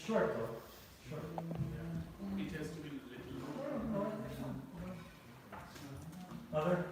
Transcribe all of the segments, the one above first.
Short though. Short. Yeah. It has to be little. Other.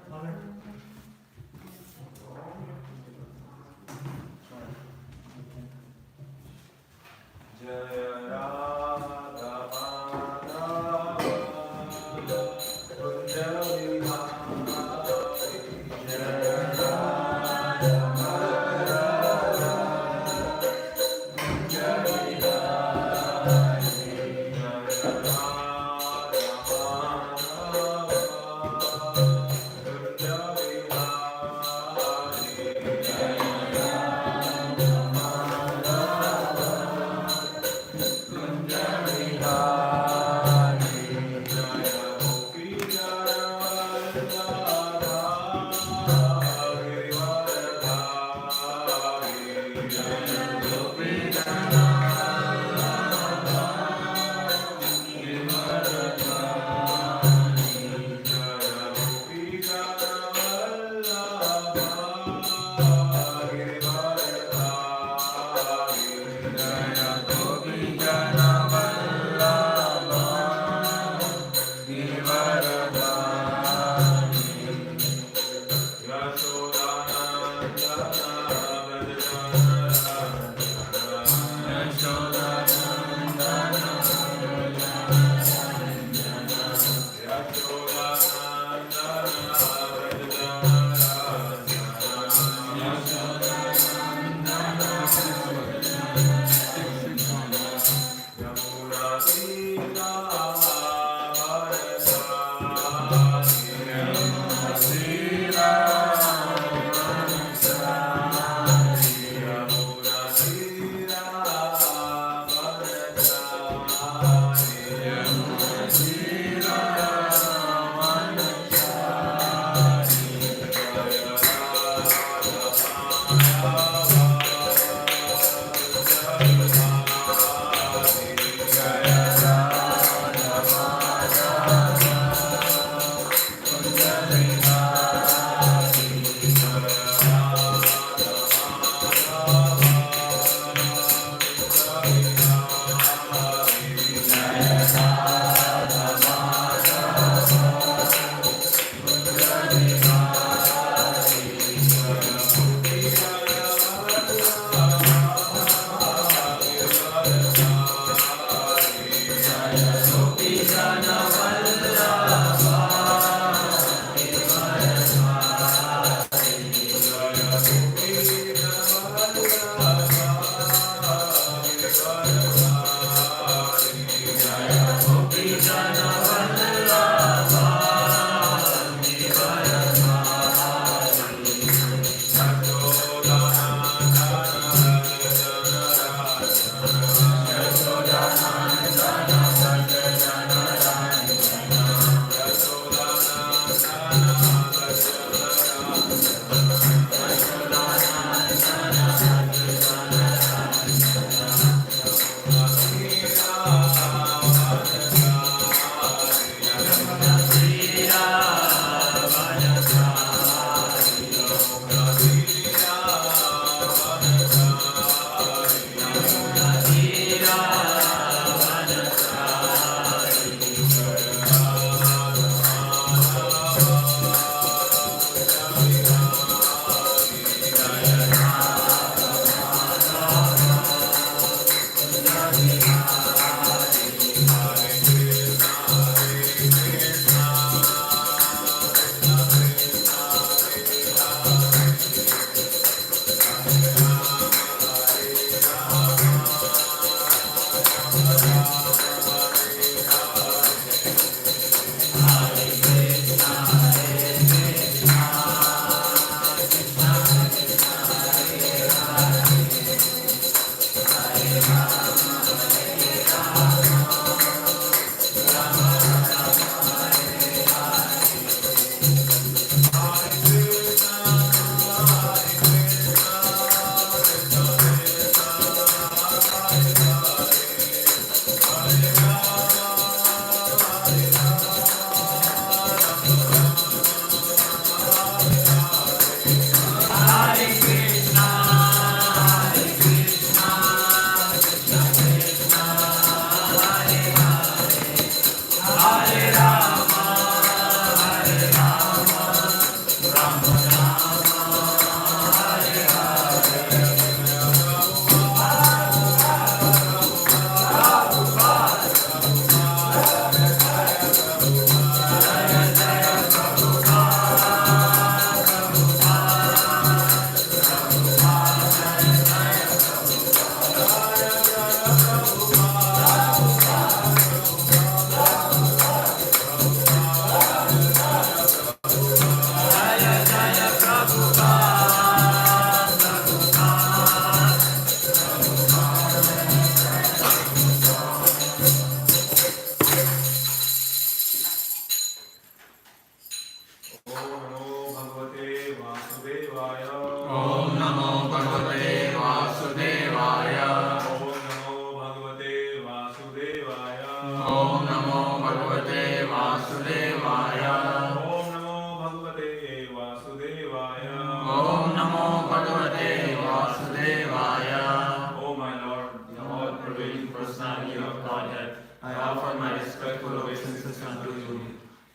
I offer my respectful obeisances unto you.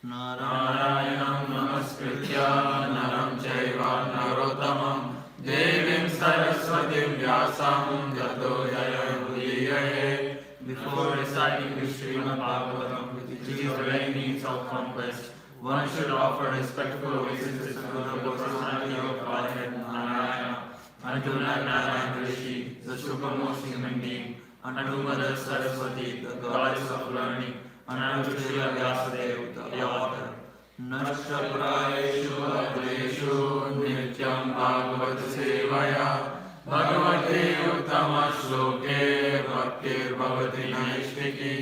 Narayanam namaskritya naram chaiva narottamam devim saraswatim vyasam tato jayamudiraye. Before reciting the Srimad Bhagavatam, which is the very means of conquest, one should offer respectful obeisances to the personality of Godhead Narayana, unto Narayana Rishi, the supermost human being, unto Mother Saraswati, the goddess of learning, and unto Srila Vyasadeva, the author. Nashya prayeshu adreshu nityam bhagavat sevaya bhagavate uttama shloke bhaktir bhavati naishtiki.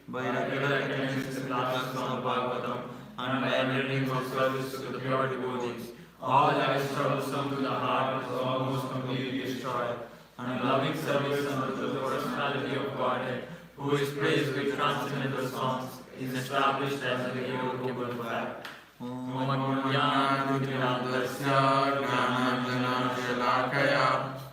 By regular attendance to classes of Bhagavatam and by rendering of service to the pure devotees, all life troublesome to the heart is almost completely destroyed, and loving service unto the personality of Godhead, who is praised with transcendental songs, is established as an irrevocable fact. Om Jnana-Timirandasya Jnana-Jnana-Shalakaya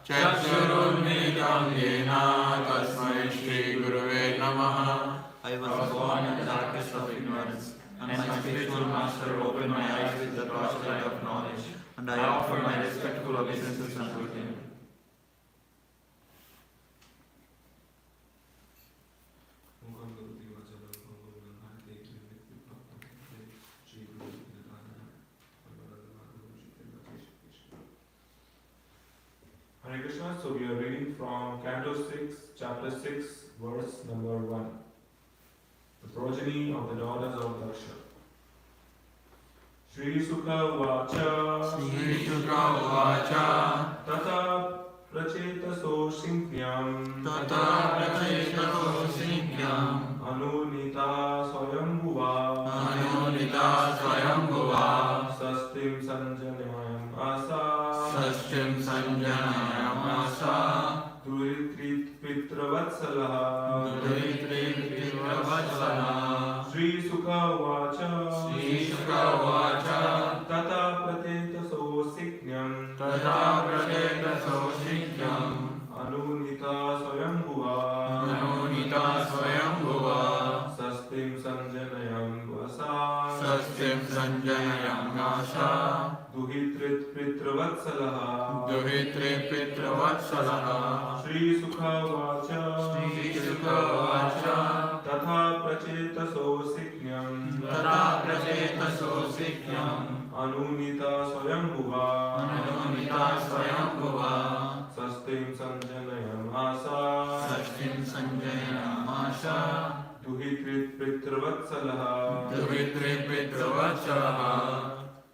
Chakshurunmilitam Yena Tasmai Shri Gurave Namaha. I was born in the darkness of ignorance, and my spiritual master opened my eyes with the torchlight of knowledge, and I offer my respectful obeisances unto him. Hare Krishna. So we are reading from Canto 6, Chapter 6, verse number 1. The progeny of the daughters of Daksha. Shri Sukha Vacha Shri Sukha Vacha Tata Prachetaso Sinkyam Tata Prachetaso Sinkyam Anunita Swayambhuva Anunita Swayambhuva Sastim Sanjanayam Asa Sastim Sanjanayam Asa Duritrit Pitravatsalaha Duritrit Pitravatsalaha Shri Sukha Vacha Shri Sukha Vacha Tata Pratetaso Siknyam Tata Prachetaso Sinkyam Anunita Swayambhuva Anunita Swayambhuva Sastim Sanjanayam Vasa Sastim Sanjanayam Asa Duhitrit Pitravatsalaha Duhitrit Pitravatsalaha Shri Sukha Vacha Shri Sukha Vacha Tatha Prachetaso Siknyam Tata Prachetaso Siknyam Anunita Swayambhuva Anunita Swayambhuva Sastim Sanjanayam Asa Sastim Sanjanayam Asa Duhitrit Pitravatsalaha Duhitrit Pitravatsalaha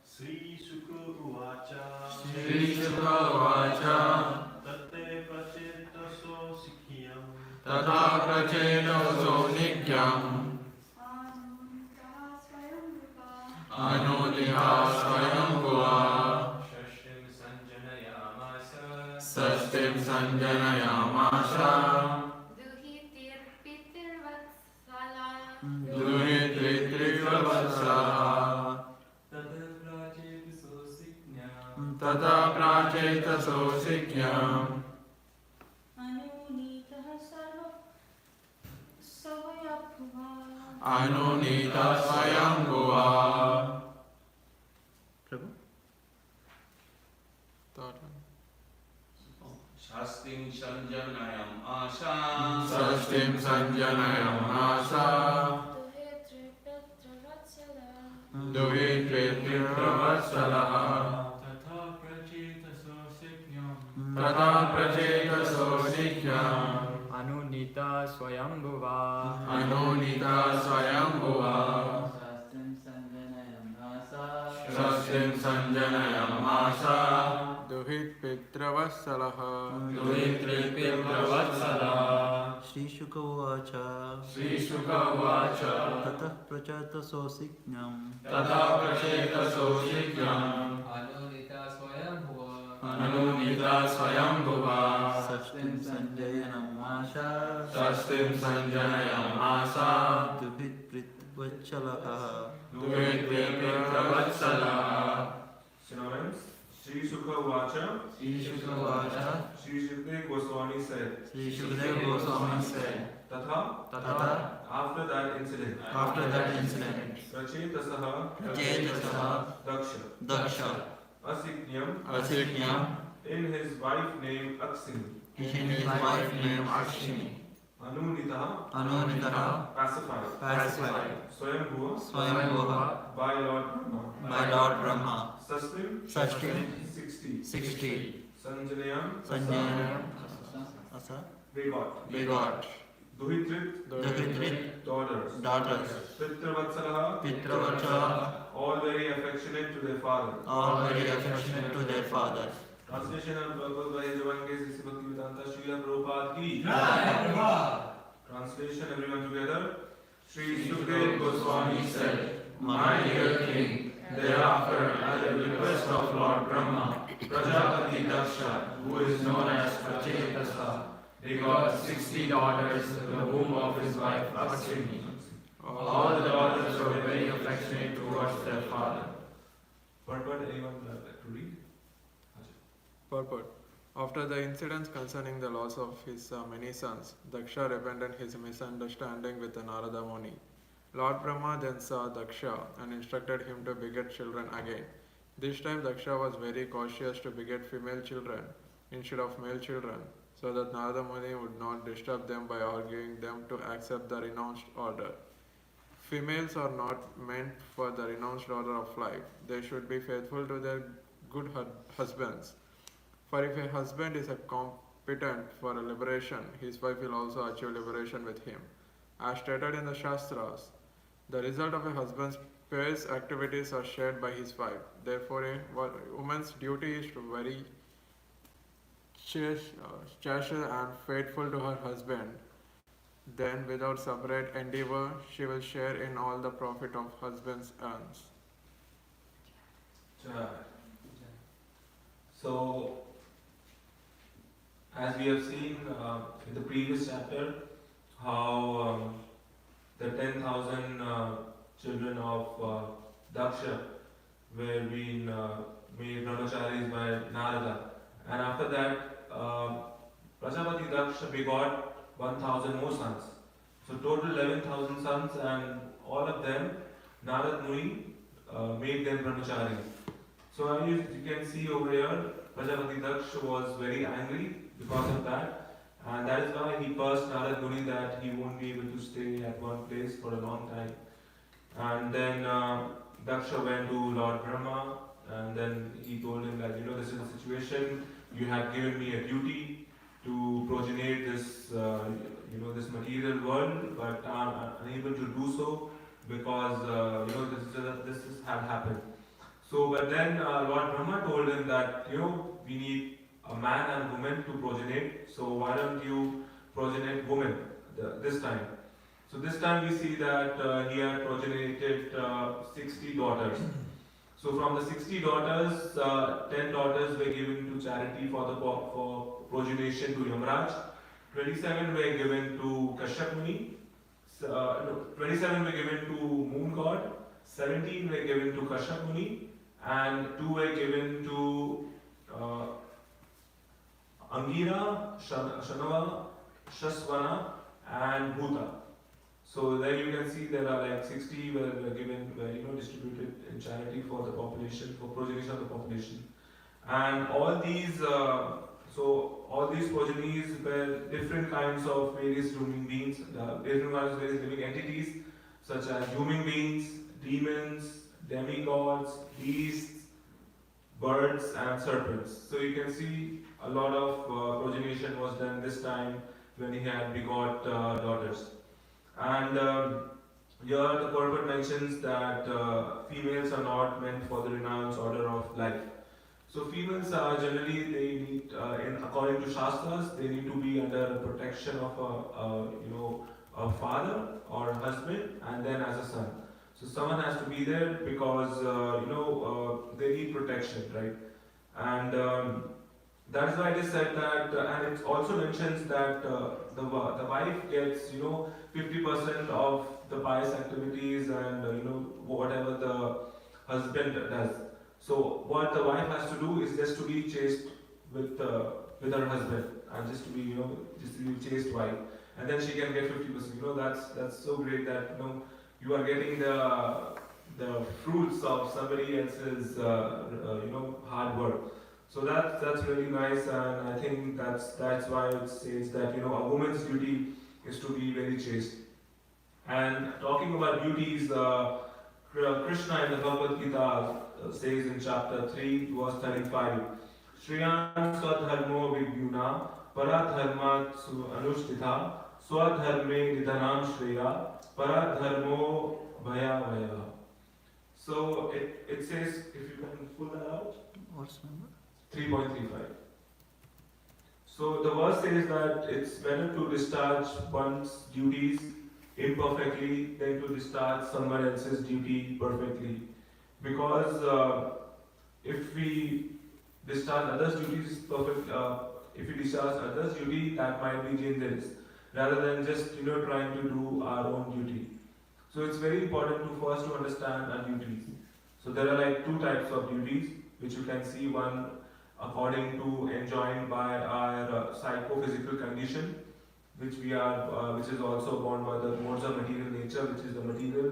Sri Sukha Uvacha Shri Sukha Vacha Tate Prachetaso Sikhyam Tata Prachetaso Nikyam Anunita Swayambhuva Shashtim Sanjanayamasa Sastim Sanjanayamasa Duhitir Pitirvatsala Duhitrit Pitravatsalaha Tata Prachetaso Sikhyam Tata Prachetaso Sikhyam Anunitah Savayabhuva Anunita Swayambhuva. Prabhu? Shastim Sanjanayam Asa Sastim Sanjanayam Asa Duhitir Pitirvatsala Duhitrit Pitravatsalaha Tata Prachetaso Sikhyam Tata Prachetaso Sikhyam Anunita Swayambhuva Anunita Swayambhuva Sastim Sanjanayam Asa Duhit Pitravatsalaha Duhitrit Pitravatsalaha Shri Sukha Vacha Shri Sukha Vacha Tatah Prachetaso Siknyam Tata Prachetaso Sikhyam Anunita Swayambhuva Anunita Swayambhuva Sastim Sanjayanam Asha Sastim Sanjanayam Asa Duhit Pitravatsalaha Duhitrit Pitravatsalaha Synonyms. Shri Sukha Vacha, Sri Shukavacha, Shri Shukdev Goswami said, Sri Shukdev Goswami said, Tatha, Tata, after that incident, after that incident, Rachetasaha, Jetasaha, Daksha, Daksha, Asiknyam, Asiknyam, in his wife named Aksini, in his wife named Akshini, Anunitaha, Anunitaha, pacified, pacified, Swayambhuva, Swayambhuva, by Lord Brahma, by Lord Brahma, Sastim, Sashtim, 60, 60, Sanjanayam, Sanjayam, Asa, begot, begot, Duhitrit, Duhitrit, daughters, daughters, Pitravatsalaha, Pitravacha, all very affectionate to their father. all very affectionate to their fathers. Translation and purpose by His Divine Grace Sri Bhaktivedanta Srila Prabhupada ki. Translation, everyone together. Shri Sukdev Goswami said, My dear king, thereafter, at the request of Lord Brahma, Prajapati Daksha, who is known as Prachetasa, begot 60 daughters in the womb of his wife Akshini. All the daughters were very affectionate towards their father. Purport, anyone would like to read? Purport. After the incidents concerning the loss of his many sons, Daksha repented his misunderstanding with Narada Muni. Lord Brahma then saw Daksha and instructed him to beget children again. This time Daksha was very cautious to beget female children instead of male children, so that Narada Muni would not disturb them by arguing them to accept the renounced order. Females are not meant for the renounced order of life. They should be faithful to their good husbands. For if a husband is competent for a liberation, his wife will also achieve liberation with him. As stated in the Shastras, the result of a husband's pious activities are shared by his wife. Therefore, a woman's duty is to very chaste and faithful to her husband. Then, without separate endeavor, she will share in all the profit of husband's earns. So, as we have seen in the previous chapter, how the 10,000 children of Daksha were being made brahmacharis by Narada, and after that, Prajapati Daksha begot 1,000 more sons. So total 11,000 sons, and all of them, Narad Muni made them brahmacharis. So as you can see over here, Prajapati Daksha was very angry because of that, and that is why he cursed Narad Muni that he won't be able to stay at one place for a long time. And then Daksha went to Lord Brahma, and then he told him that, this is the situation, you have given me a duty to progenate this, this material world, but I'm unable to do so because, this had happened. So, but then Lord Brahma told him that, we need a man and woman to progenate, so why don't you progenate women this time? So this time we see that he had progenited 60 daughters. So from the 60 daughters, 10 daughters were given to charity for progenation to Yamraj, 27 were given to Kashyap Muni, 27 were given to Moon God, 17 were given to Kashyap Muni, and 2 were given to Angira, Shanava, Shasvana, and Bhuta. So there you can see there are like 60 were given, distributed in charity for the population, for progenation of the population. And all these, all these progenies were different kinds of various human beings, different kinds of various living entities, such as human beings, demons, demigods, beasts, birds, and serpents. So you can see a lot of progenation was done this time when he had begot daughters. And here the purport mentions that females are not meant for the renounced order of life. So females are generally, they need, according to Shastras, they need to be under protection of a father or a husband, and then as a son. So someone has to be there because they need protection, right? And that is why it is said that, and it also mentions that the wife gets 50% of the pious activities and whatever the husband does. So what the wife has to do is just to be chaste with her husband, and just to be just to be chaste wife, and then she can get 50%. That's so great that you are getting the fruits of somebody else's hard work. So that's really nice, and I think that's why it says that a woman's duty is to be very chaste. And talking about duties, Krishna in the Bhagavad Gita says in chapter 3, verse 35, Shriyan swadharmo vigyuna paradharmat su anushtitha swadharme nidhanam shreya paradharmo bhaya vaya. So it says, if you can pull that out, What's number? 3.35. So the verse says that it's better to discharge one's duties imperfectly than to discharge someone else's duty perfectly. Because if we discharge others' duties if we discharge others' duty, that might be dangerous, rather than just trying to do our own duty. So it's very important to first to understand our duties. So there are like two types of duties, which you can see. One according to enjoined by our psychophysical condition, which which is also born by the modes of material nature, which is the material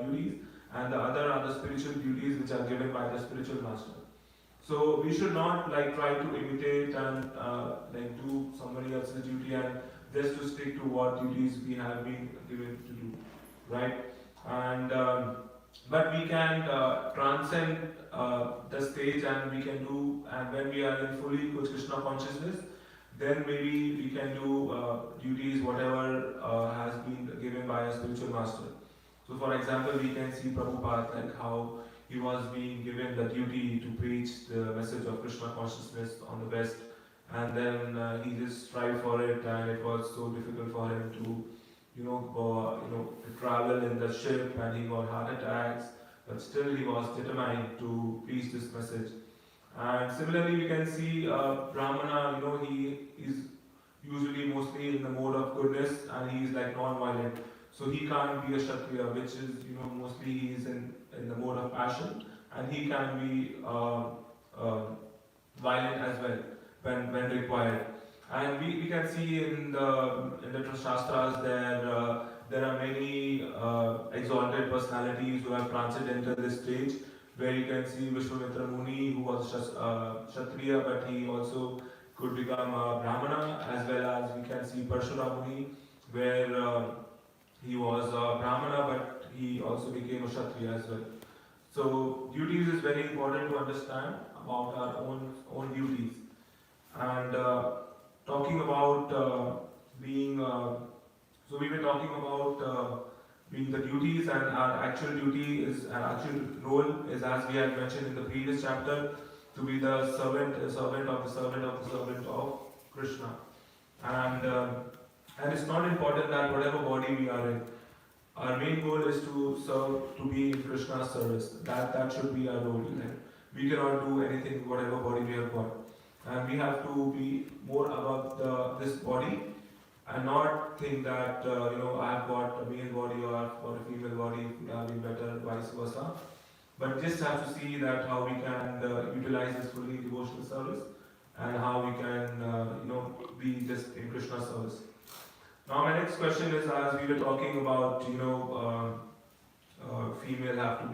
duties, and the other are the spiritual duties, which are given by the spiritual master. So we should not try to imitate and do somebody else's duty and just to stick to what duties we have been given to do, right? And but we can transcend the stage, and we can do, and when we are in fully Krishna consciousness, then maybe we can do duties whatever has been given by a spiritual master. So for example, we can see Prabhupada, like how he was being given the duty to preach the message of Krishna consciousness on the West, and then he just strived for it, and it was so difficult for him to to travel in the ship, and he got heart attacks, but still he was determined to preach this message. And similarly, we can see Brahmana, he is usually mostly in the mode of goodness, and he is like non-violent. So he can't be a Kshatriya, which is, mostly he is in the mode of passion, and he can be violent as well when required. And we can see in the Shastras there are many exalted personalities who have transcended this stage, where you can see Vishwamitra Muni, who was Kshatriya, but he also could become a Brahmana, as well as we can see Parshurama Muni, where he was a Brahmana, but he also became a Kshatriya as well. So duties is very important to understand about our own duties. And talking about being, so we were talking about being the duties, and our actual duty is, our actual role is, as we had mentioned in the previous chapter, to be the servant of the servant of the servant of Krishna. And it's not important that whatever body we are in, our main goal is to serve, to be in Krishna's service. That should be our role. We cannot do anything whatever body we have got, and we have to be more above this body, and not think that I have got a male body or I've got a female body, it would have been better, vice versa. But just have to see that how we can utilize this fully devotional service, and how we can be just in Krishna's service. Now my next question is, as we were talking about female have to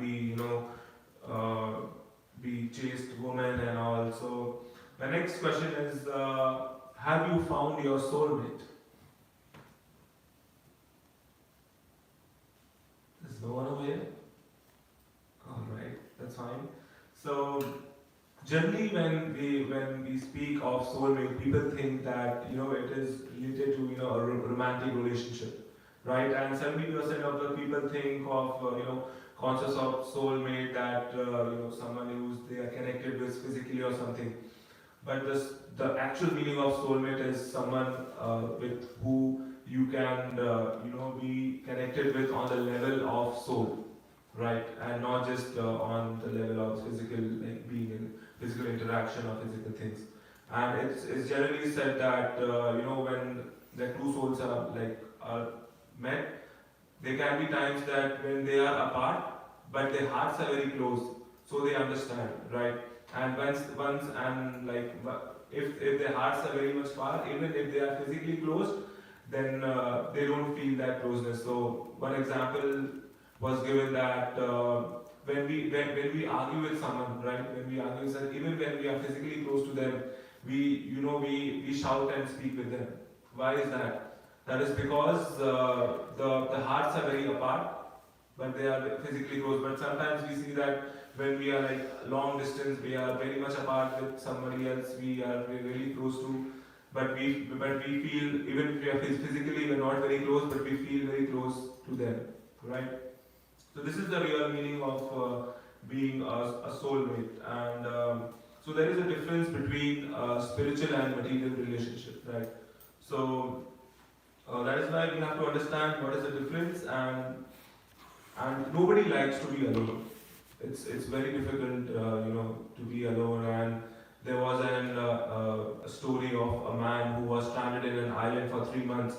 be chaste woman and all. So my next question is, have you found your soulmate? There's no one over here? Alright, that's fine. So generally when we speak of soulmate, people think that it is related to a romantic relationship, right? And 70% of the people think of concept of soulmate, that someone who's they are connected with physically or something. But the actual meaning of soulmate is someone with who you can be connected with on the level of soul, right? And not just on the level of physical, like being in physical interaction or physical things. And it's generally said that when the two souls are met, there can be times that when they are apart, but their hearts are very close. so they understand, right? And once and like if their hearts are very much far, even if they are physically close, then they don't feel that closeness. So one example was given that when we argue with someone, right? When we argue with someone, even when we are physically close to them, we shout and speak with them. Why is that? That is because the hearts are very apart, but they are physically close. But sometimes we see that when we are like long distance, we are very much apart with somebody else we are really close to. But we feel, even if we are physically we're not very close, but we feel very close to them, right? So this is the real meaning of being a soulmate. And so there is a difference between spiritual and material relationship, right? So that is why we have to understand what is the difference, and nobody likes to be alone. It's very difficult, to be alone. And there was a story of a man who was stranded in an island for 3 months,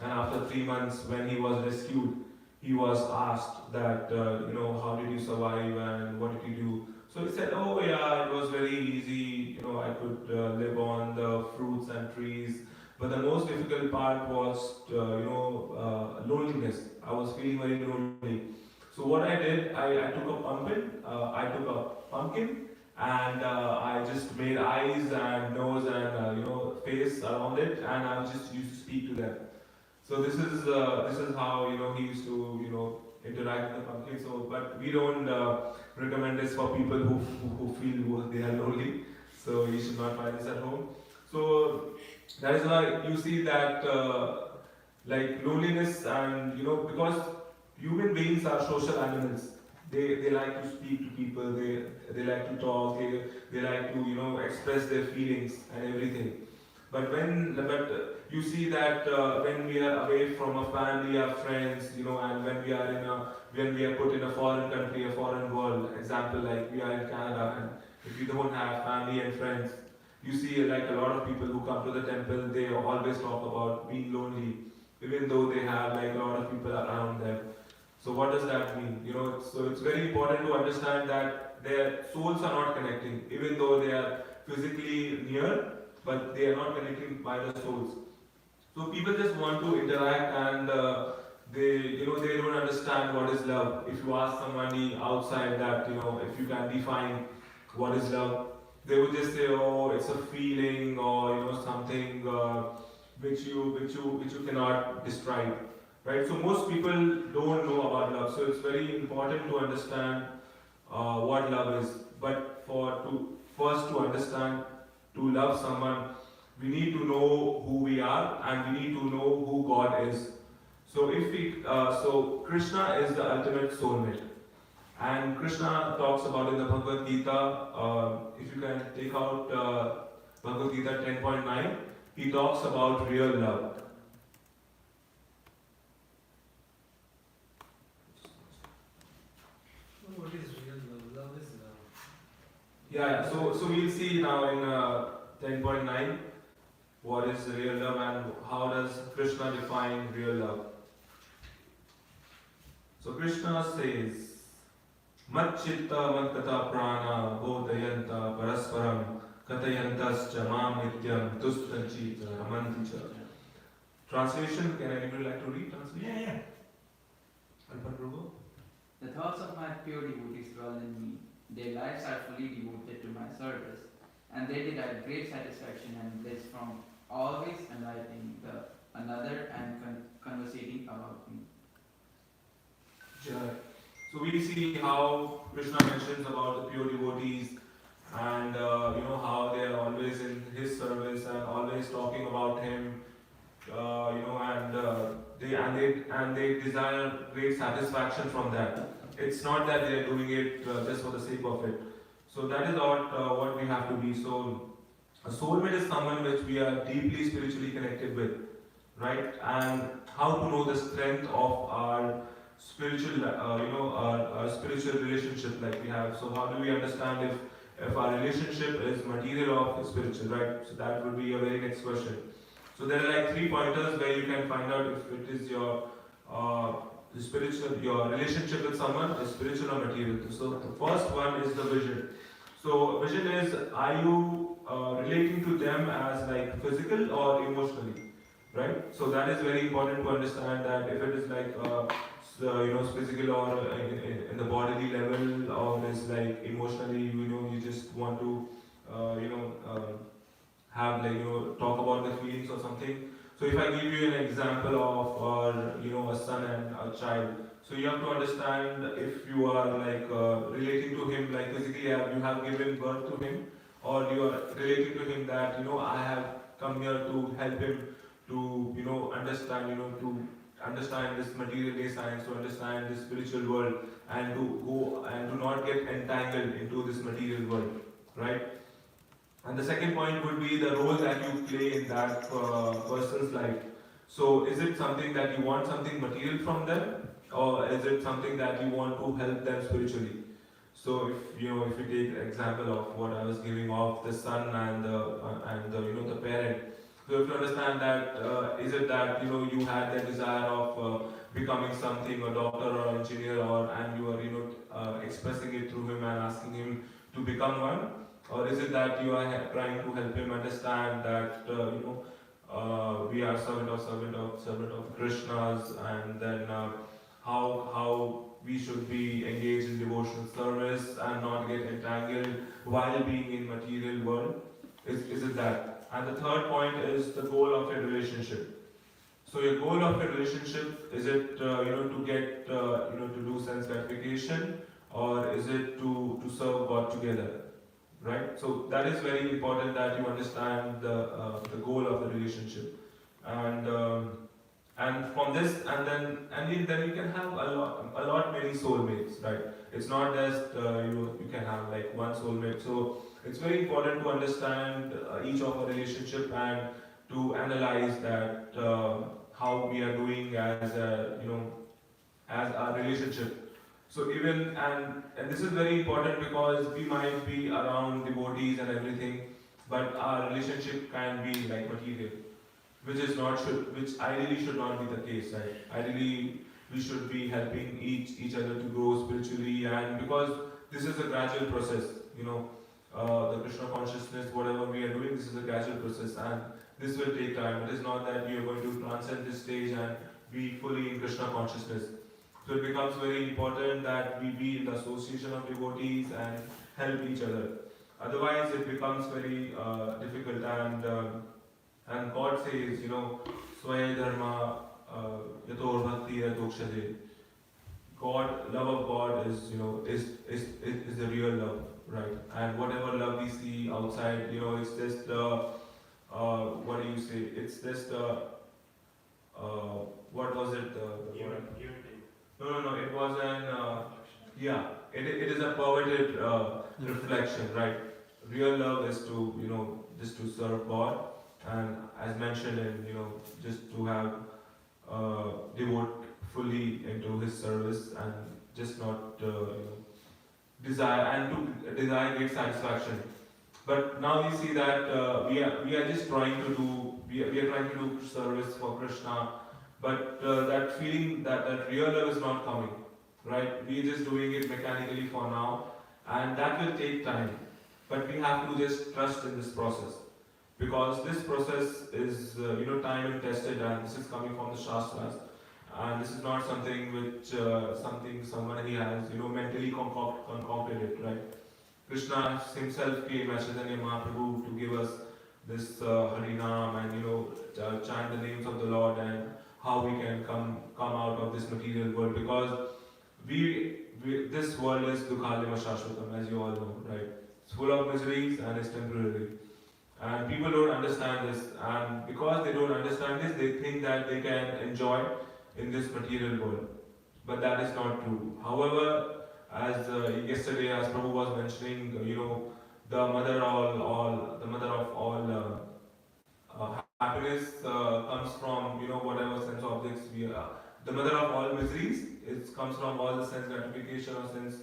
and after 3 months, when he was rescued, he was asked that, how did you survive and what did you do? So he said, oh yeah, it was very easy. I could live on the fruits and trees. But the most difficult part was, loneliness. I was feeling very lonely. So what I did, I took a pumpkin, and I just made eyes and nose and face around it, and I just used to speak to them. So this is how he used to interact with the pumpkin. So, but we don't recommend this for people who feel they are lonely. So you should not try this at home. So that is why you see that like loneliness, and because human beings are social animals. They like to speak to people. They like to talk. They like to express their feelings and everything. But you see that when we are away from a family, our friends, and when we are put in a foreign country, a foreign world. Example, like we are in Canada, and if you don't have family and friends, you see like a lot of people who come to the temple. They always talk about being lonely, even though they have like a lot of people around them. So what does that mean? So it's very important to understand that their souls are not connecting, even though they are physically near, but they are not connecting by the souls. So people just want to interact, and they don't understand what is love. If you ask somebody outside that if you can define what is love, they would just say, oh, it's a feeling, or something which you cannot describe. Right? So most people don't know about love. So it's very important to understand what love is. But first to understand, to love someone, we need to know who we are, and we need to know who God is. So so Krishna is the ultimate soulmate, and Krishna talks about in the Bhagavad Gita. If you can take out Bhagavad Gita 10.9, he talks about real love. What is real love? Love is love. Yeah. So we'll see now in 10.9 what is real love and how does Krishna define real love. So Krishna says, Mat chitta matkata prana bodhayanta parasparam katayantascha mam nityam tustanchita ramanticha. Translation, can anybody like to read translation? Yeah. Alpan Prabhu? The thoughts of my pure devotees dwell in me. Their lives are fully devoted to my service, and they derive great satisfaction and bliss from always enlightening another and conversating about me. Yeah. So we see how Krishna mentions about the pure devotees, and how they are always in his service and always talking about him, and they desire great satisfaction from that. It's not that they are doing it just for the sake of it. So that is what we have to be. So a soulmate is someone which we are deeply spiritually connected with, right? And how to know the strength of our spiritual, our spiritual relationship like we have. So how do we understand if our relationship is material or spiritual, right? So that would be a very next question. So there are like 3 pointers where you can find out if it is your the spiritual, your relationship with someone is spiritual or material. So the first one is the vision. So vision is, are you relating to them as like physical or emotionally, right? So that is very important to understand that if it is like physical or in the bodily level, or is like emotionally, you just want to uh, you know uh, have like talk about the feelings or something. So if I give you an example of a son and a child, so you have to understand if you are like relating to him like physically, you have given birth to him, or you are relating to him that I have come here to help him to understand to understand this material day science, to understand this spiritual world, and to go and to not get entangled into this material world, right? And the second point would be the role that you play in that person's life. So, is it something that you want something material from them, or is it something that you want to help them spiritually? So, if you take example of what I was giving of the son and the parent. So, if you understand that, is it that you had the desire of becoming something, a doctor or engineer, and you are expressing it through him and asking him to become one, or is it that you are trying to help him understand that we are servant of Krishna's, and then how we should be engaged in devotional service and not get entangled while being in material world? Is it that? And the third point is the goal of your relationship. So your goal of your relationship, is it to get to do sense gratification, or is it to serve God together? Right? So that is very important that you understand the goal of the relationship, and from this, and then you can have a lot many soulmates, right? It's not just you can have like one soulmate. So it's very important to understand each of our relationship and to analyze that how we are doing as our relationship. So even and this is very important because we might be around devotees and everything, but our relationship can be like material, which ideally should not be the case, right? Ideally, we should be helping each other to grow spiritually, and because this is a gradual process, the Krishna consciousness, whatever we are doing, this is a gradual process, and this will take time. It is not that we are going to transcend this stage and be fully in Krishna consciousness. So it becomes very important that we be in the association of devotees and help each other. Otherwise, it becomes very difficult. And God says, Swaya dharma yator bhakti yatokshade. Love of God is the real love, right? And whatever love we see outside, it's just what do you say? It's just what was it? The word? No. It was it is a perverted reflection, right? Real love is to just to serve God, and as mentioned, and just to have devote fully into His service, and just not desire and to desire great satisfaction. But now we see that we are just trying to do we are trying to do service for Krishna, but that feeling that real love is not coming, right? We are just doing it mechanically for now, and that will take time. But we have to just trust in this process, because this process is time and tested, and this is coming from the Shastras, and this is not something which somebody has mentally concocted it, right? Krishna himself came as Chaitanya Mahaprabhu to give us this Harinam and chant the names of the Lord, and how we can come out of this material world, because this world is Dukhalima Shashvatam, as you all know, right? It's full of miseries and it's temporary. And people don't understand this, and because they don't understand this, they think that they can enjoy in this material world. But that is not true. However, as yesterday, as Prabhu was mentioning, the mother of all happiness comes from whatever sense objects we are. The mother of all miseries, it comes from all the sense gratification or sense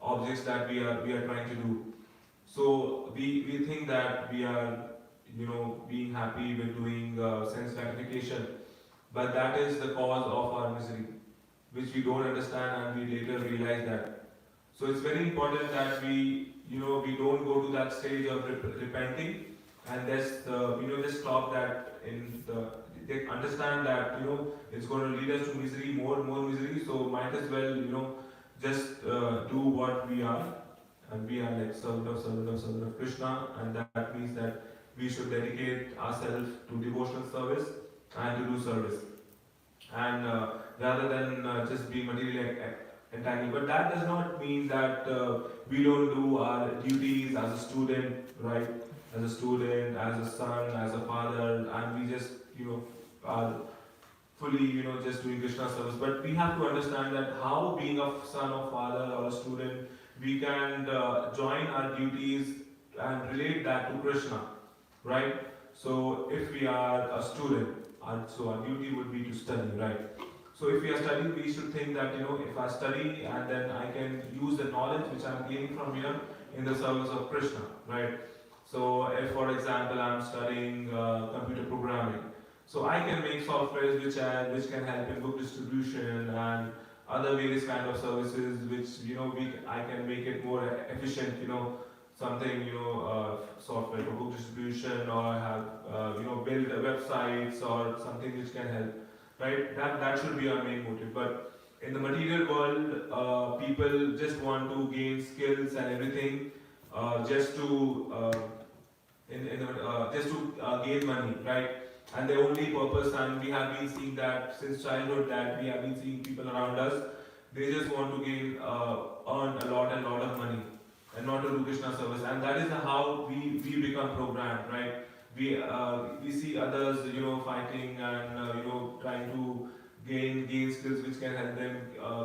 objects that we are trying to do. So we think that we are being happy with doing sense gratification, but that is the cause of our misery. which we don't understand and we later realize that. So it's very important that we don't go to that stage of repenting and just stop that in the, they understand that, it's going to lead us to misery, more and more misery. So might as well, just do what we are, and we are like servant of Krishna, and that means that we should dedicate ourselves to devotional service and to do service, and rather than just be materially entangled. But that does not mean that we don't do our duties as a student, right? As a student, as a son, as a father, and we just are fully just doing Krishna service. But we have to understand that how being a son or father or a student, we can join our duties and relate that to Krishna, right? So if we are a student, so our duty would be to study, right? So if we are studying, we should think that if I study and then I can use the knowledge which I am gaining from here in the service of Krishna, right? So if, for example, I am studying computer programming, so I can make softwares which can help in book distribution and other various kind of services which I can make it more efficient. Something software for book distribution, or have build websites or something which can help. Right? That should be our main motive. But in the material world, people just want to gain skills and everything, just to gain money, right? And the only purpose, and we have been seeing that since childhood, that we have been seeing people around us, they just want to earn a lot of money, and not to do Krishna service. And that is how we become programmed, right? We see others, fighting and trying to gain skills which can help them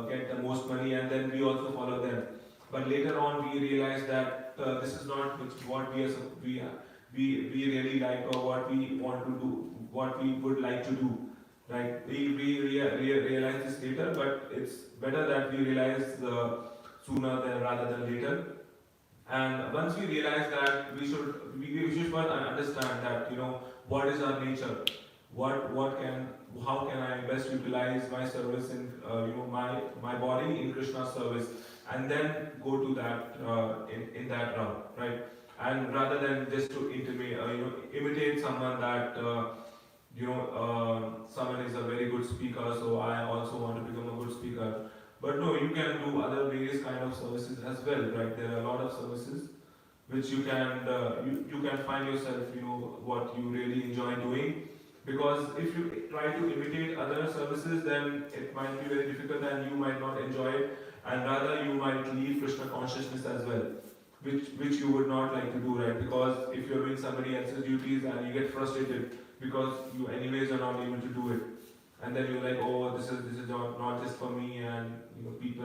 get the most money, and then we also follow them. But later on, we realize that this is not what we really like, or what we want to do, what we would like to do. Right? We realize this later, but it's better that we realize sooner than rather than later. And once we realize that, we should first understand that what is our nature, how can I best utilize my service in my body in Krishna's service, and then go to that in that route, right? And rather than just to imitate someone that someone is a very good speaker, so I also want to become a good speaker. But no, you can do other various kind of services as well, right? There are a lot of services which you can find yourself, what you really enjoy doing. Because if you try to imitate other services, then it might be very difficult and you might not enjoy it, and rather you might leave Krishna consciousness as well, which you would not like to do, right? Because if you're doing somebody else's duties and you get frustrated because you anyways are not able to do it, and then you're like, oh, this is not just for me, and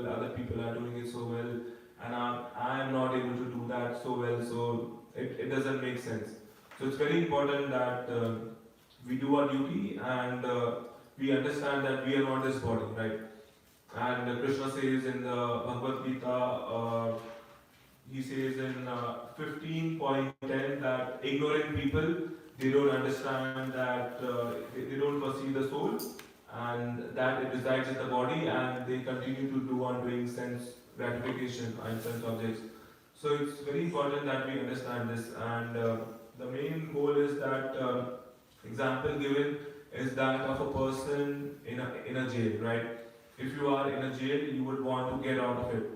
other people are doing it so well, and I am not able to do that so well, so it doesn't make sense. So it's very important that we do our duty, and we understand that we are not this body, right? And Krishna says in the Bhagavad Gita, he says in 15.10 that ignorant people, they don't understand that they don't perceive the soul, and that it resides in the body, and they continue to do on doing sense gratification and sense objects. So it's very important that we understand this, and the main goal is that example given is that of a person in a jail, right? If you are in a jail, you would want to get out of it.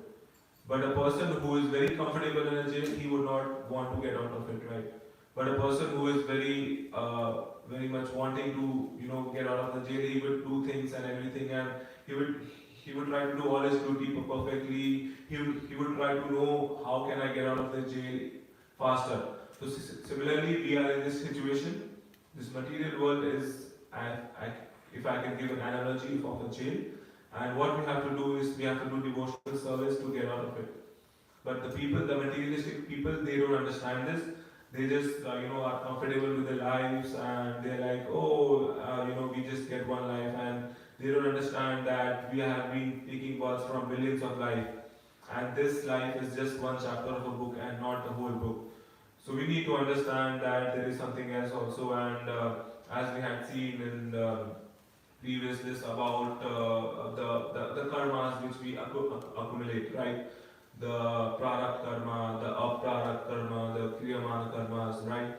But a person who is very comfortable in a jail, he would not want to get out of it, right? But a person who is very much wanting to get out of the jail, he would do things and everything, and he would try to do all his duty perfectly. He would try to know how can I get out of the jail faster. So similarly, we are in this situation. This material world is, if I can give an analogy of a jail, and what we have to do is we have to do devotional service to get out of it. But the materialistic people, they don't understand this. They just are comfortable with their lives, and they're like, oh, we just get one life, and they don't understand that we have been taking births from billions of life, and this life is just one chapter of a book and not the whole book. So we need to understand that there is something else also, and as we had seen in previous this about the karmas which we accumulate, right? The prarat karma, the aprarat karma, the kriyamana karmas, right?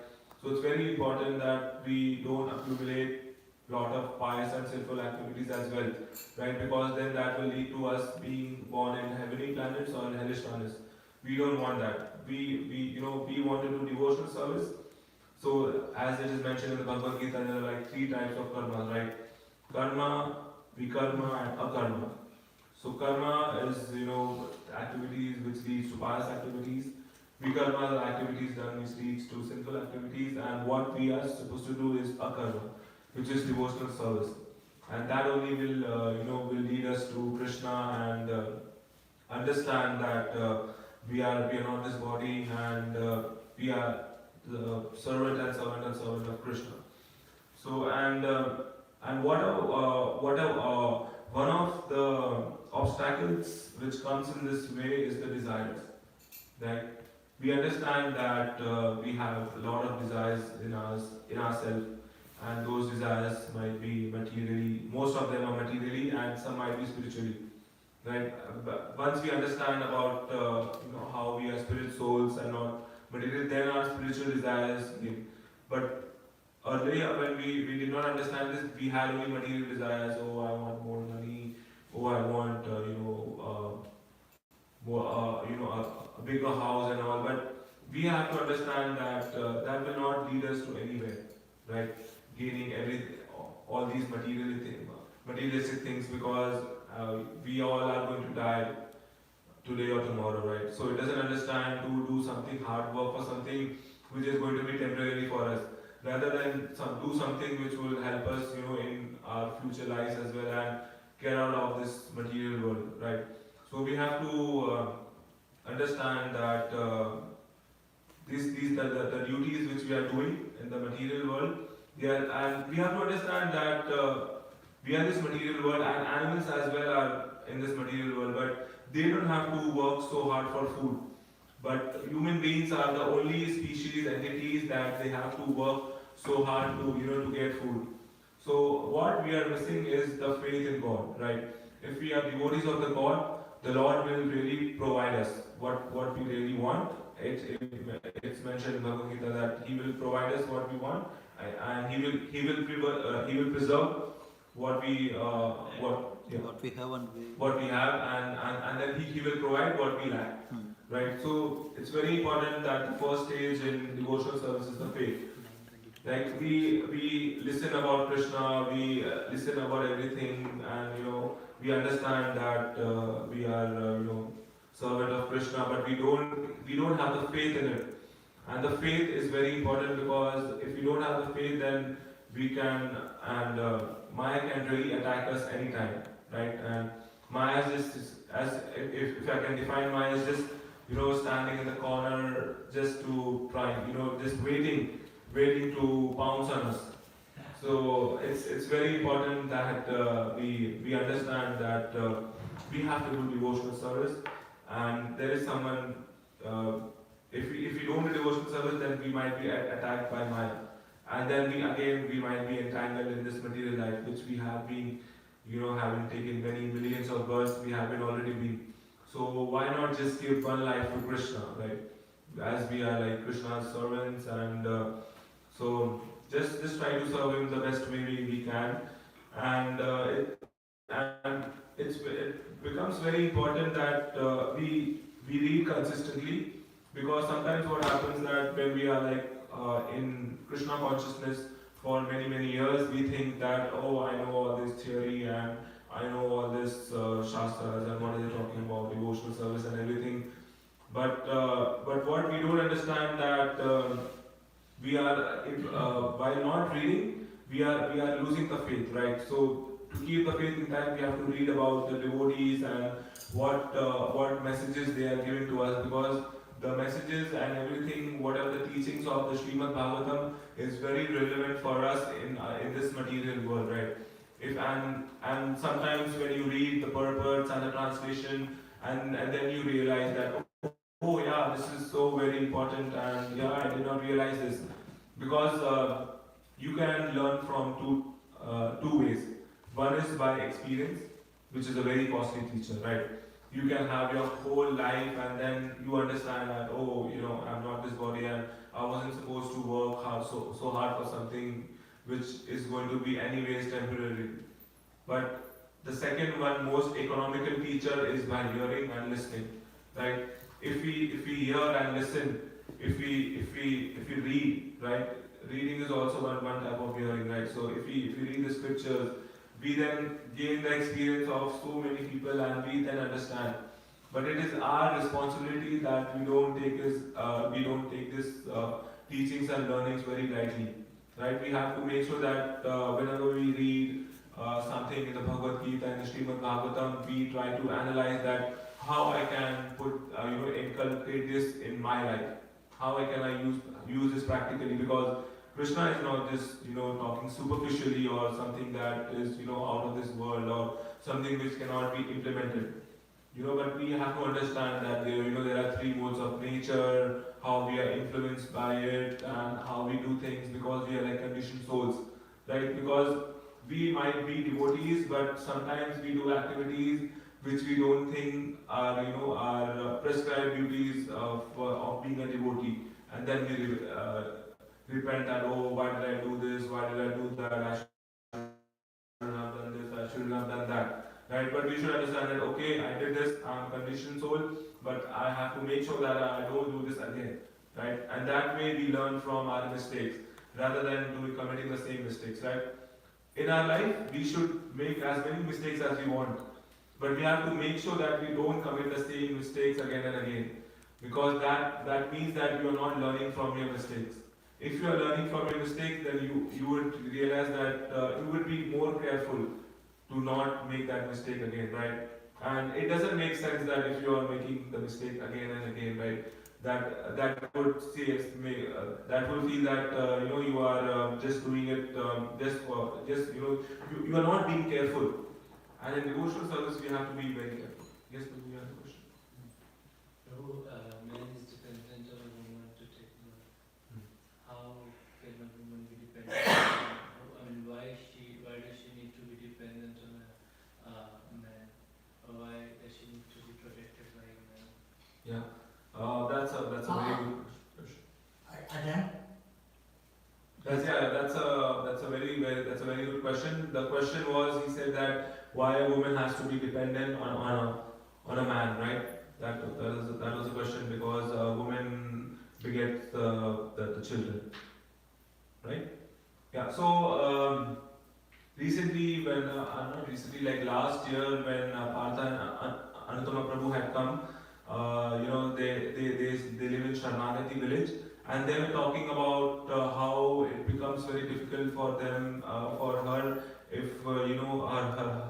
So it's very important that we don't accumulate lot of pious and sinful activities as well, right? Because then that will lead to us being born in heavenly planets or in hellish planets. We don't want that. We want to do devotional service. So as it is mentioned in the Bhagavad Gita, there are like three types of karma, right? Karma, vikarma, and akarma. So karma is activities which leads to pious activities. Vikarma are activities done which leads to sinful activities, and what we are supposed to do is akarma, which is devotional service, and that only will lead us to Krishna and understand that we are not this body, and we are the servant of Krishna. So and one of the obstacles which comes in this way is the desires. Right? We understand that we have a lot of desires in ourselves, and those desires might be materially. Most of them are materially, and some might be spiritually. Right? But once we understand about how we are spirit souls and not material, then our spiritual desires. But earlier, when we did not understand this, we had only material desires. Oh, I want more money. Oh, I want more, a bigger house and all. But we have to understand that that will not lead us to anywhere, right? Gaining all these materialistic things, because we all are going to die today or tomorrow, right? So it doesn't understand to do something hard work for something which is going to be temporary for us, rather than do something which will help us, in our future lives as well, and get out of this material world, right? So we have to understand that the duties which we are doing in the material world, and we have to understand that we are this material world, and animals as well are in this material world, but they don't have to work so hard for food. But human beings are the only species, entities that they have to work so hard to get food. So what we are missing is the faith in God, right? If we are devotees of the God, the Lord will really provide us what we really want. It's mentioned in Bhagavad Gita that He will provide us what we want, and He will preserve what we What we have and what we have, and then he will provide what we lack. Right? So it's very important that the first stage in devotional service is the faith. Like we listen about Krishna, we listen about everything, and we understand that we are servant of Krishna, but we don't have the faith in it. And the faith is very important, because if we don't have the faith, then we can, and Maya can really attack us anytime, right? And Maya is just, as if I can define Maya, is just standing in the corner just to try, just waiting to pounce on us. So it's very important that we understand that we have to do devotional service, and there is someone. If we don't do devotional service, then we might be attacked by Maya, and then we might be entangled in this material life, which we have been, having taken many millions of births, we have been already been. So why not just give one life to Krishna, right? As we are like Krishna's servants, and so just try to serve Him the best way we can, and it becomes very important that we read consistently, because sometimes what happens that when we are like in Krishna consciousness for many years, we think that, oh, I know all this theory, and I know all this shastras, and what are they talking about, devotional service and everything. But what we don't understand that we are by not reading, we are losing the faith, right? So to keep the faith intact, we have to read about the devotees and what messages they are giving to us, because the messages and everything, whatever the teachings of the Srimad Bhagavatam is very relevant for us in this material world, right? And sometimes when you read the purports and the translation, and then you realize that, oh yeah, this is so very important, and yeah, I did not realize this, because you can learn from two ways. One is by experience, which is a very costly teacher, right? You can have your whole life and then you understand that, oh, I'm not this body and I wasn't supposed to work hard, so hard for something which is going to be anyways temporary. But the second one, most economical teacher, is by hearing and listening, right? If we hear and listen, if we read, right? Reading is also one type of hearing, right? So if we read the scriptures, we then gain the experience of so many people and we then understand. But it is our responsibility that we don't take this teachings and learnings very lightly, right? We have to make sure that whenever we read something in the Bhagavad Gita and the Srimad Bhagavatam, we try to analyze that how I can inculcate this in my life. How I can use this practically, because Krishna is not just talking superficially or something that is out of this world or something which cannot be implemented. But we have to understand that there are three modes of nature, how we are influenced by it, and how we do things because we are like conditioned souls, right? Because we might be devotees, but sometimes we do activities which we don't think are prescribed duties of being a devotee, and then we repent that, oh, why did I do this? Why did I do that? I shouldn't have done this. I shouldn't have done that. Right? But we should understand that, okay, I did this. I'm a conditioned soul, but I have to make sure that I don't do this again. Right? And that way we learn from our mistakes rather than committing the same mistakes. Right? In our life, we should make as many mistakes as we want, but we have to make sure that we don't commit the same mistakes again and again, because that means that you are not learning from your mistakes. If you are learning from your mistakes, then you would realize that you would be more careful to not make that mistake again, right? And it doesn't make sense that if you are making the mistake again and again, right, that would that would feel that you are just doing it you are not being careful. And in devotional service, we have to be very careful. Yes, Prabhu, you have a question. Prabhu, man is dependent on a woman to take birth. How can a woman be dependent on why does she need to be dependent on a man? Or why does she need to be protected by a man? Yeah, that's a very good question. Again? That's a very good question. The question was, he said that why a woman has to be dependent on a man, right? That was the question, because a woman begets the children, right? Yeah. So recently, not recently, like last year, when Partha and Anutama Prabhu had come, they live in Sharanagati village, and they were talking about how it becomes very difficult for them, for her, if her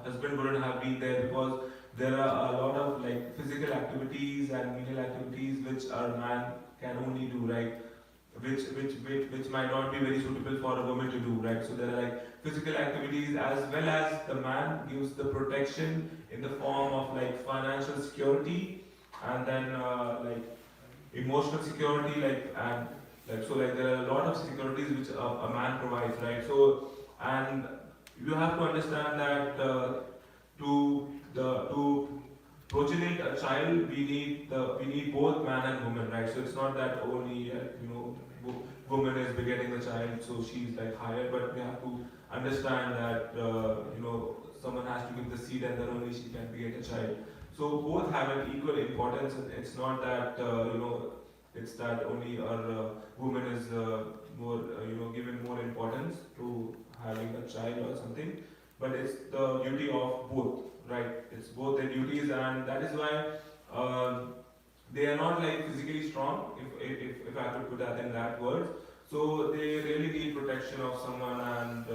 husband wouldn't have been there, because there are a lot of like physical activities and menial activities which a man can only do, right? Which might not be very suitable for a woman to do, right? So there are like physical activities, as well as the man gives the protection in the form of like financial security, and then like emotional security, so there are a lot of securities which a man provides, right? So, and you have to understand that to progenate a child, we need both man and woman, right? So it's not that only woman is begetting the child, so she's like higher, but we have to understand that someone has to give the seed, and then only she can beget a child. So both have an equal importance, and it's not that it's that only a woman is more given more importance to having a child or something, but it's the duty of both, right? It's both their duties, and that is why they are not like physically strong, if I could put that in that word. So they really need protection of someone, and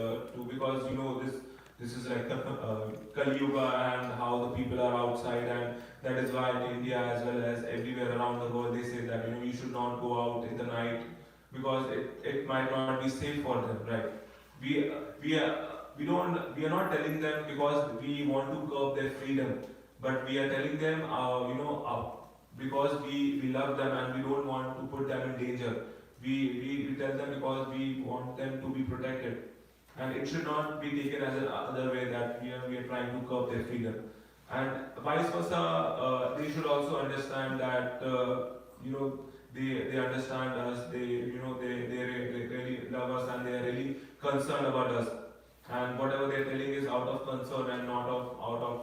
because this is like Kali Yuga, and how the people are outside, and that is why in India as well as everywhere around the world they say that you should not go out in the night, because it might not be safe for them, right? We are not telling them because we want to curb their freedom, but we are telling them because we love them and we don't want to put them in danger. We tell them because we want them to be protected. and it should not be taken as an other way that we are trying to curb their freedom. And vice versa, they should also understand that they understand us, they really love us, and they are really concerned about us. And whatever they're telling is out of concern and not of out of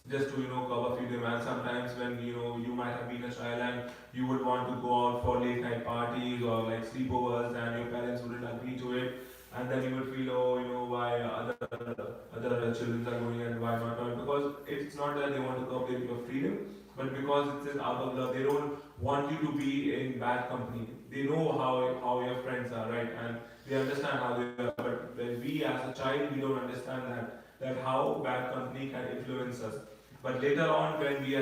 just to cover freedom. And sometimes when you might have been a child and you would want to go out for late night parties or like sleepovers, and your parents wouldn't agree to it, and then you would feel, oh, why other children are going and why not, because it's not that they want to curb your freedom, but because it's out of love. They don't want you to be in bad company. They know how your friends are, right? And they understand how they are, but when we as a child, we don't understand that how bad company can influence us. But later on, when we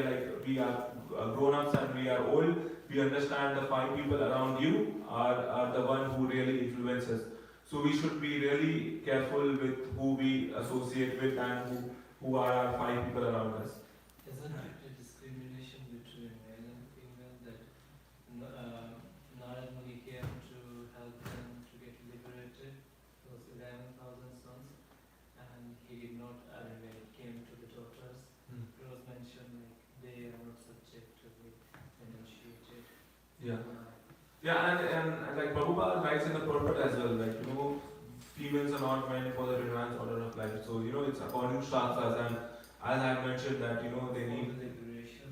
are grown ups and we are old, we understand the five people around you are the one who really influence us. So we should be really careful with who we associate with and who are our five people around us. Isn't it a discrimination between male and female that Narad Muni came to help them to get liberated, those 11,000 sons, and he did not, when it came to the daughters, it was mentioned like they are not subject to be initiated. Yeah. Yeah, and like Prabhupada writes in the purport as well, like, females are not meant for the advanced order of life. So, it's according to Shastras, and as I mentioned that, they need. For liberation.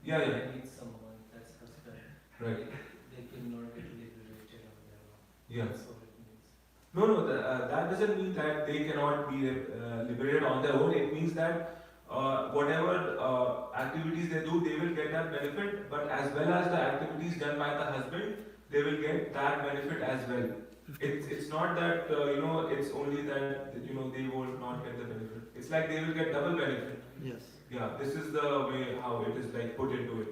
Yeah. They need someone that's husband. Right. They cannot get liberated on their own. Yeah. That's what it means. No, that doesn't mean that they cannot be liberated on their own. It means that whatever activities they do, they will get that benefit, but as well as the activities done by the husband, they will get that benefit as well. It's not that it's only that they will not get the benefit. It's like they will get double benefit. Yes. Yeah, this is the way how it is like put into it.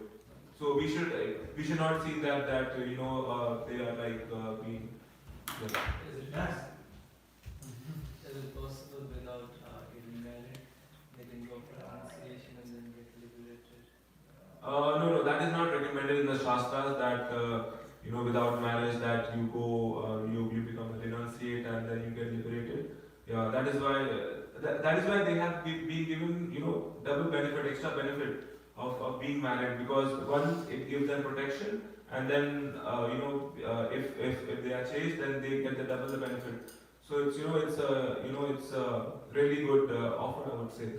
So we should not see that they are like being. Yeah. Is it possible without getting married, they can go for renunciation and then get liberated? No, that is not recommended in the Shastras that without marriage that you go, you become a renunciate and then you get liberated. Yeah, that is why they have been given double benefit, extra benefit of being married, because one, it gives them protection, and then if they are chased, then they get the double the benefit. So it's a really good offer, I would say,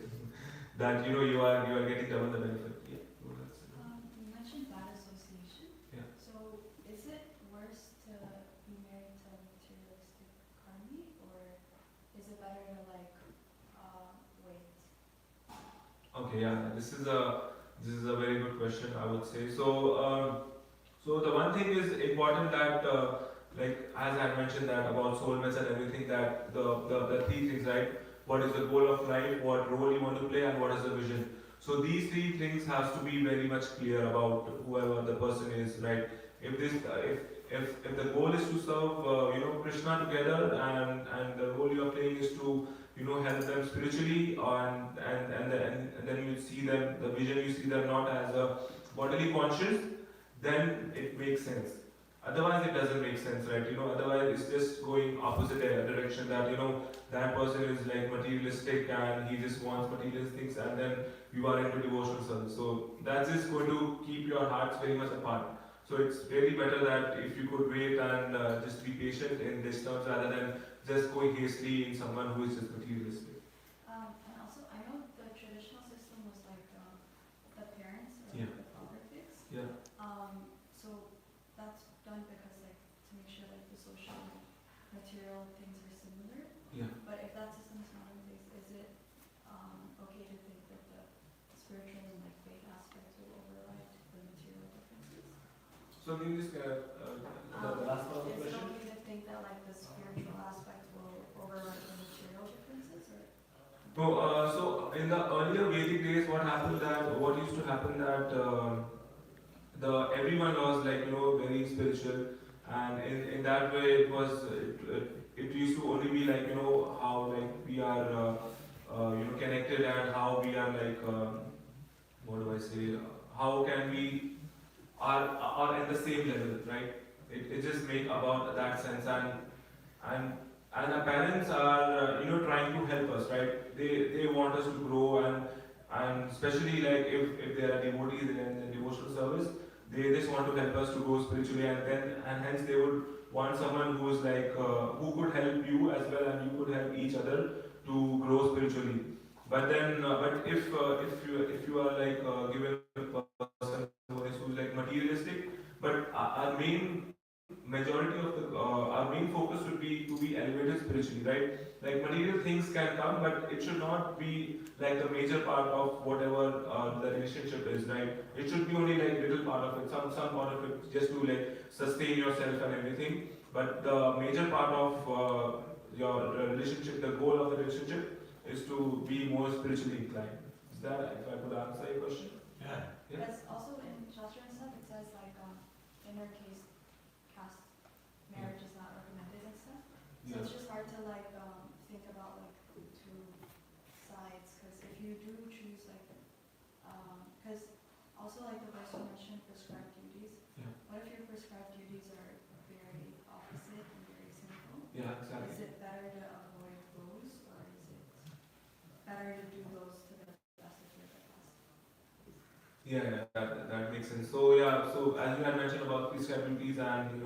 that you are getting double the benefit. Yeah. You mentioned bad association. Yeah. So is it worse to be married to a materialistic karmi, or is it better to wait? Okay, yeah, this is a very good question, I would say. So the one thing is important that like as I mentioned that about soulmates and everything, that the three things, right? What is the goal of life? What role you want to play? And what is the vision? So these three things has to be very much clear about whoever the person is, right? If this if the goal is to serve Krishna together, and the role you are playing is to help them spiritually, and then you see them, the vision, you see them not as a bodily conscious, then it makes sense. Otherwise it doesn't make sense, right? Otherwise it's just going opposite direction, that that person is like materialistic and he just wants material things, and then you are into devotional service. So that's just going to keep your hearts very much apart. So it's really better that if you could wait and just be patient in this terms, rather than just going hastily in someone who is just materialistic. And also, I know the traditional system was like the parents or Yeah. the father fix. Yeah. So that's done because to make sure the social and material things are similar. Yeah. But if that system is not in place, is it okay to think that the spiritual and faith aspects will override the material differences? So can you just the last part of the Is it question? okay to think that the spiritual aspect will override the material differences, or? No, so in the earlier Vedic days, what used to happen that everyone was very spiritual, and in that way it used to only be how we are connected, and how we are what do I say, how can we are at the same level, right? It just make about that sense, and and our parents are trying to help us, right? They want us to grow, and especially like if there are devotees in the devotional service, they just want to help us to grow spiritually, and hence they would want someone who is like who could help you as well, and you could help each other to grow spiritually. But then if you are like given a person who is like materialistic, but our majority of the our main focus should be to be elevated spiritually, right? Like material things can come, but it should not be like the major part of whatever the relationship is, right? It should be only like little part of it, some part of it, just to like sustain yourself and everything. But the major part of your relationship, the goal of the relationship, is to be more spiritually inclined. Is that, if I could answer your question? Yeah. Yeah. Because also in Shastra and stuff, it says like in our case, caste marriage is not recommended and stuff. So it's just hard to like think about like two sides, because if you do choose like, because also like the verse you mentioned, prescribed duties. Yeah. What if your prescribed duties are very opposite and very simple? Yeah, exactly. Is it better to avoid those, or is it better to do those to the best of your capacity? Yeah, that makes sense. So yeah, so as you had mentioned about prescribed duties and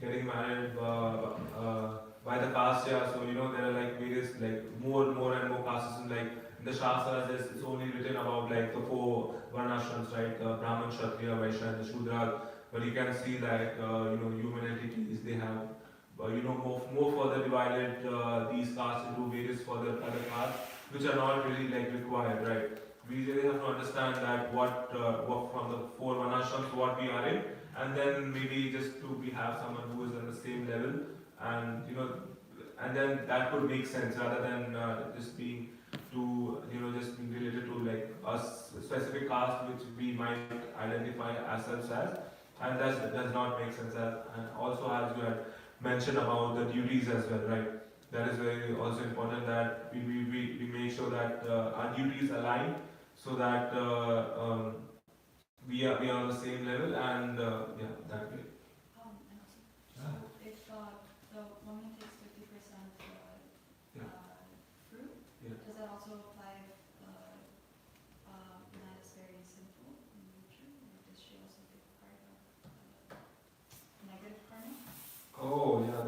getting married by the caste, yeah. So there are like various like more and more castes in the Shastras. It's only written about like the four varnashrams, right? Brahman, Kshatriya, Vaishya, and the Shudra. But you can see that human entities, they have more further divided these castes into various further other castes, which are not really like required, right? We really have to understand that what from the four varnashrams what we are in, and then maybe just to we have someone who is on the same level, and and then that could make sense rather than just being just being related to like a specific caste which we might identify ourselves as, and that does not make sense. And also, as you had mentioned about the duties as well, right? That is very also important that we make sure that our duties align, so that we are on the same level, and yeah, that way. And also, so if the woman takes 50% Yeah. fruit, Yeah. does that also apply if the man is very sinful in nature? Or does she also take part of negative karma? Oh yeah,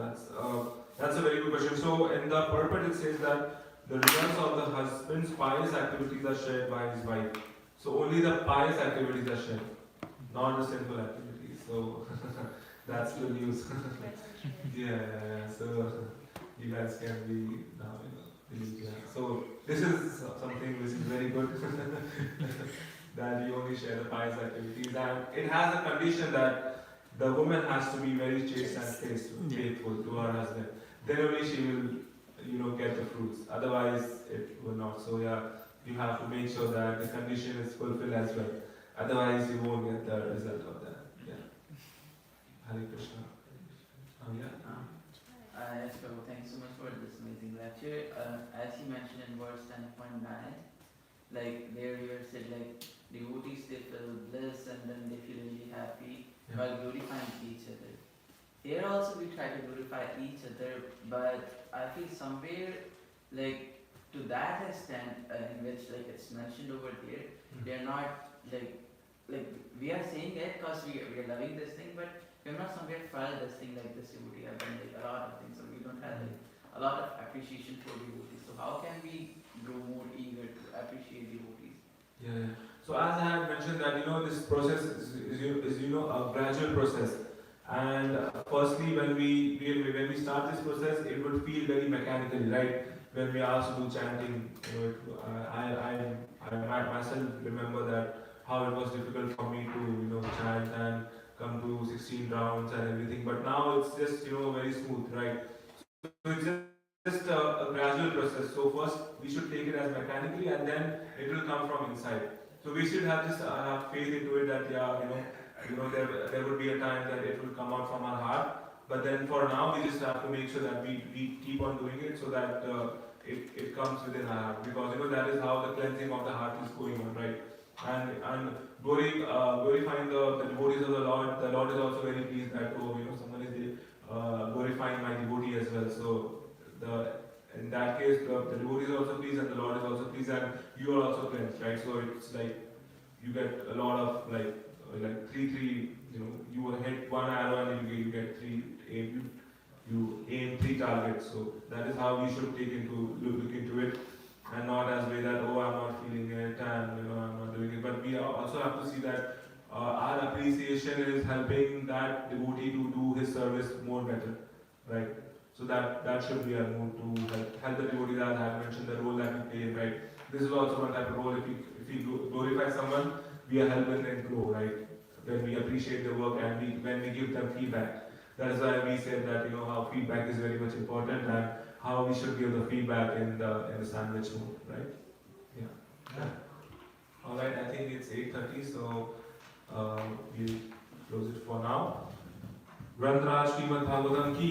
that's a very good question. So in the purport it says that the results of the husband's pious activities are shared by his wife. So only the pious activities are shared, not the sinful activities. So that's good news. Yeah. So you guys can be now believe. Yeah. So this is something which is very good. That you only share the pious activities, and it has a condition that the woman has to be very chaste and faithful to her husband. Then only she will, get the fruits. Otherwise, it will not. So yeah, you have to make sure that the condition is fulfilled as well. Otherwise, you won't get the result of that. Yeah. Hare Krishna. Yeah. Yes, Prabhu, thank you so much for this amazing lecture. As you mentioned in verse 10.9, like there you have said like devotees they feel bliss and then they feel really happy while glorifying each other. Here also we try to glorify each other, but I feel somewhere like to that extent in which like it's mentioned over there, they are not like we are saying it because we are loving this thing, but we have not somewhere felt this thing like this devotee have done like a lot of things, so we don't have like a lot of appreciation for devotees. So how can we grow more eager to appreciate devotees? Yeah. So as I had mentioned that this process is a gradual process, and firstly when we start this process, it would feel very mechanically, right? When we ask to do chanting, I myself remember that how it was difficult for me to chant and come to 16 rounds and everything. But now it's just very smooth, right? So it's just a gradual process. So first we should take it as mechanically, and then it will come from inside. So we should have this have faith into it that there would be a time that it will come out from our heart. But then for now we just have to make sure that we keep on doing it, so that it comes within our heart, because that is how the cleansing of the heart is going on, right? And glorifying the devotees of the Lord is also very pleased that someone is glorifying my devotee as well. So in that case, the devotee is also pleased and the Lord is also pleased and you are also cleansed, right? So it's like you get a lot of like three, you will hit one arrow and you get three aim. You aim three targets. So that is how we should look into it, and not as way that I'm not feeling it and I'm not doing it. But we also have to see that our appreciation is helping that devotee to do his service more better, right? So that should be our mood to help the devotee, as I have mentioned, the role that we play, right? This is also one type of role. If we glorify someone, we are helping them grow, right? When we appreciate the work and when we give them feedback. That is why we said that how feedback is very much important and how we should give the feedback in the sandwich mode, right? Yeah. All right. I think it's 8:30, so we'll close it for now. Grantaraj Srimad Bhagavatam ki